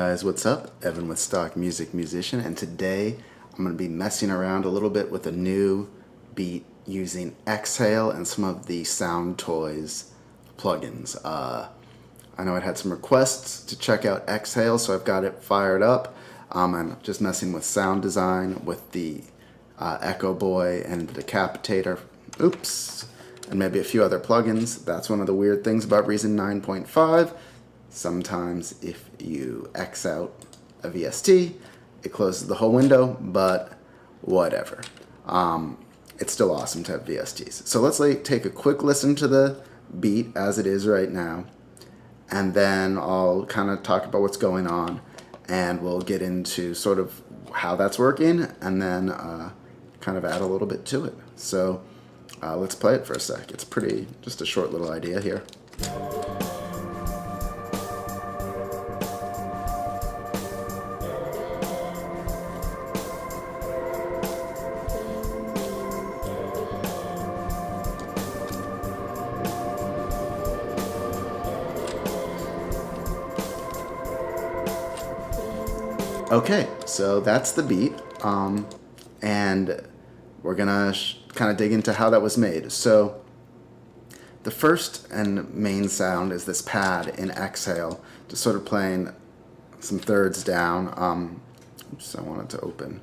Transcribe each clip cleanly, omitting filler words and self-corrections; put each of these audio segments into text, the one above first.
Guys, what's up? Evan with Stock Music Musician, and today I'm going to be messing around a little bit with a new beat using Exhale and some of the Sound Toys plugins. I know I had some requests to check out Exhale, so I've got it fired up. I'm just messing with sound design with the Echo Boy and the Decapitator. Oops. And maybe a few other plugins. That's one of the weird things about Reason 9.5. Sometimes if you X out a VST, it closes the whole window, but whatever. It's still awesome to have VSTs. So let's take a quick listen to the beat as it is right now, and then I'll kind of talk about what's going on, and we'll get into sort of how that's working, and then kind of add a little bit to it. So let's play it for a sec. It's just a short little idea here. Okay, so that's the beat, and we're gonna kind of dig into how that was made. So the first and main sound is this pad in Exhale, just sort of playing some thirds down. Oops, I wanted to open.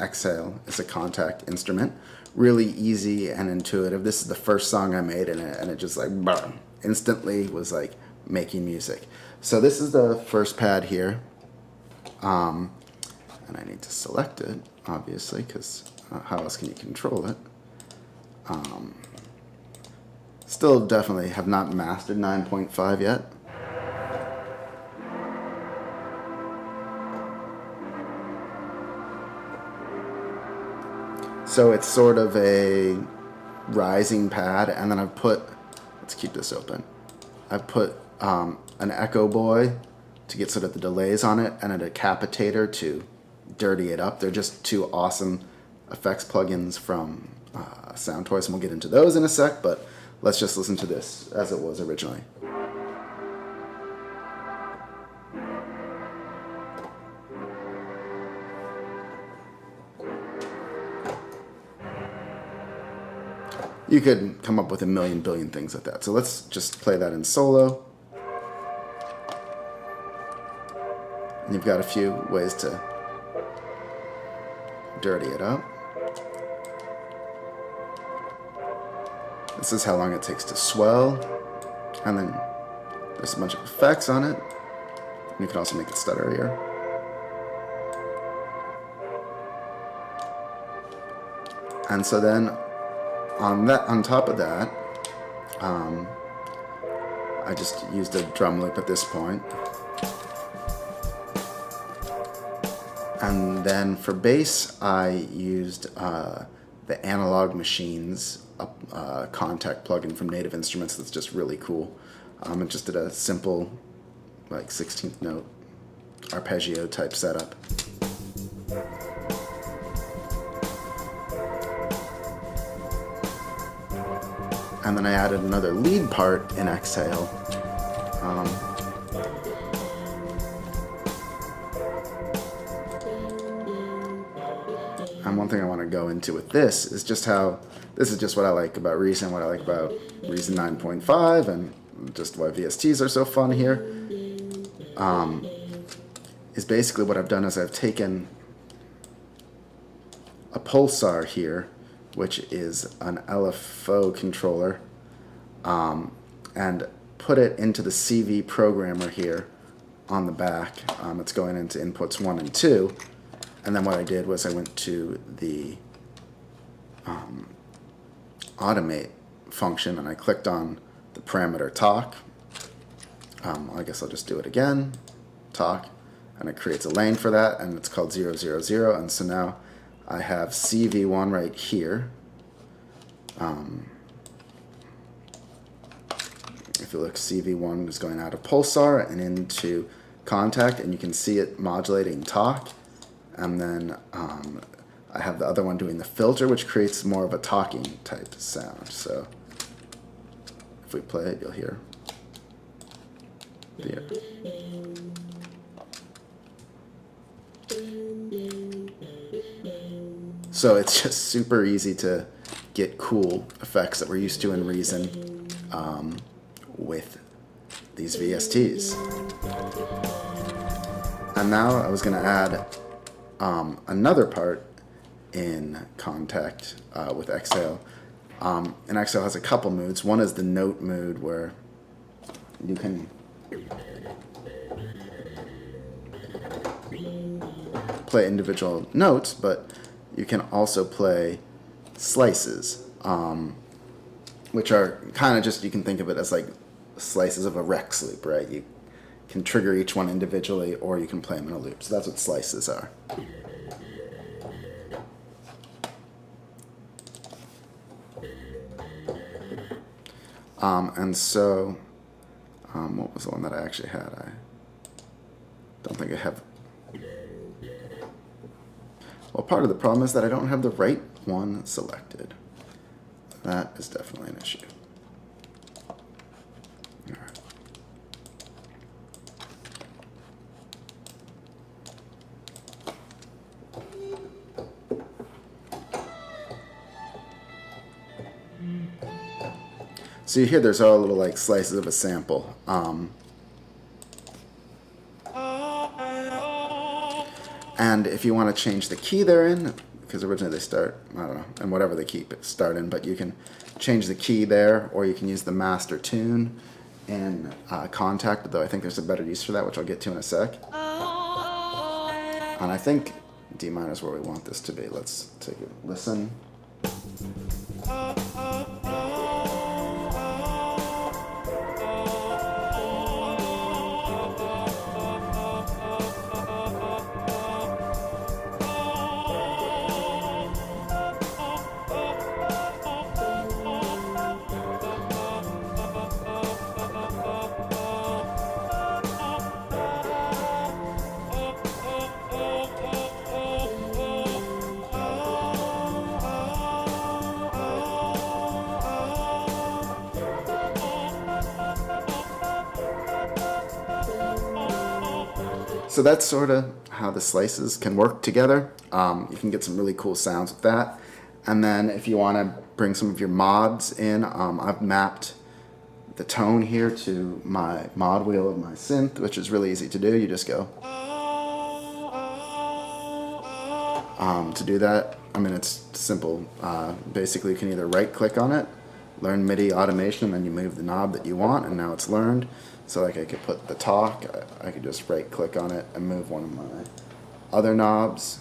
Exhale is a Kontakt Instrument. Really easy and intuitive. This is the first song I made, and it just like boom, instantly was like making music. So this is the first pad here, and I need to select it, obviously, because how else can you control it? Still definitely have not mastered 9.5 yet. So it's sort of a rising pad, and then I've put, let's keep this open, I've put an Echo Boy to get sort of the delays on it, and a Decapitator to dirty it up. They're just two awesome effects plugins from Sound Toys, and we'll get into those in a sec, but let's just listen to this as it was originally. You could come up with a million billion things like that. So let's just play that in solo. And you've got a few ways to dirty it up. This is how long it takes to swell. And then there's a bunch of effects on it. And you can also make it stutterier. And so then on top of that, I just used a drum loop at this point. And then for bass, I used the Analog Machines Kontakt plugin from Native Instruments that's just really cool. I just did a simple, like 16th note arpeggio type setup. And then I added another lead part in Exhale. And one thing I want to go into with this is just how, this is just what I like about Reason, what I like about Reason 9.5, and just why VSTs are so fun here. Is basically what I've done is I've taken a pulsar here, which is an LFO controller, and put it into the CV programmer here on the back. It's going into inputs 1 and 2. And then what I did was I went to the automate function, and I clicked on the parameter talk. I guess I'll just do it again, talk, and it creates a lane for that, and it's called 000, and so now I have CV1 right here. If you look, CV1 is going out of pulsar and into Kontakt, and you can see it modulating talk. And then I have the other one doing the filter, which creates more of a talking type sound. So if we play it, you'll hear. So it's just super easy to get cool effects that we're used to in Reason with these VSTs. And now I was going to add another part in Kontakt with Exhale. And Exhale has a couple moods. One is the note mood, where you can play individual notes, but you can also play slices, which are kind of just, you can think of it as like slices of a Rex loop, right? You can trigger each one individually, or you can play them in a loop. So that's what slices are. And so, what was the one that I actually had? I don't think I have. Well, part of the problem is that I don't have the right one selected. That is definitely an issue. All right. So you hear there's all little like slices of a sample. And if you want to change the key they're in, because originally they start, I don't know, and whatever they keep it start in, but you can change the key there, or you can use the master tune in Kontakt, though I think there's a better use for that, which I'll get to in a sec. And I think D minor is where we want this to be. Let's take a listen. So that's sort of how the slices can work together. You can get some really cool sounds with that. And then if you want to bring some of your mods in, I've mapped the tone here to my mod wheel of my synth, which is really easy to do. You just go. To do that, I mean, it's simple. Basically, you can either right-click on it, learn MIDI automation, and then you move the knob that you want, and now it's learned. So like I could put the talk, I could just right click on it and move one of my other knobs,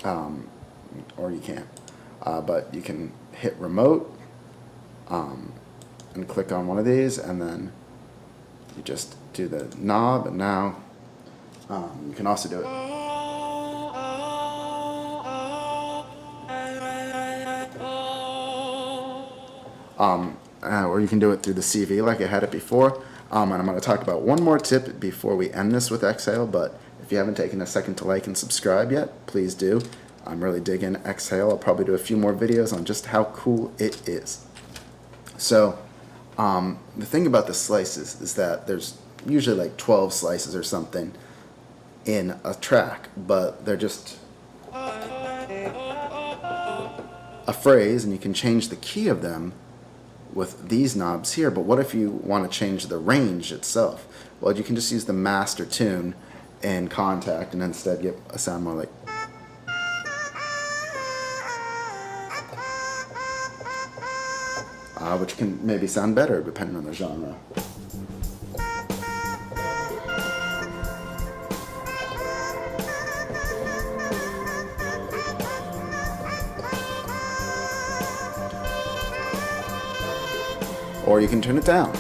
or you can't, but you can hit remote and click on one of these, and then you just do the knob, and now you can also do it. Or you can do it through the CV like I had it before. And I'm going to talk about one more tip before we end this with Exhale, but if you haven't taken a second to like and subscribe yet, please do. I'm really digging Exhale. I'll probably do a few more videos on just how cool it is. So the thing about the slices is that there's usually like 12 slices or something in a track, but they're just a phrase, and you can change the key of them with these knobs here. But what if you want to change the range itself? Well, you can just use the master tune in Kontakt and instead get a sound more like, which can maybe sound better depending on the genre. Or you can turn it down.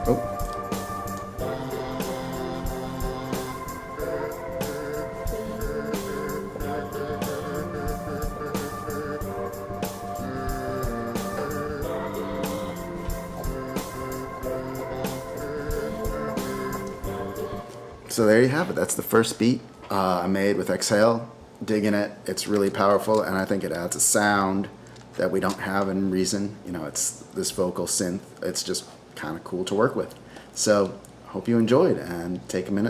Oh. So there you have it. That's the first beat I made with Exhale. Digging it. It's really powerful, and I think it adds a sound that we don't have in Reason. You know, it's this vocal synth. It's just kind of cool to work with. So hope you enjoyed, and take a minute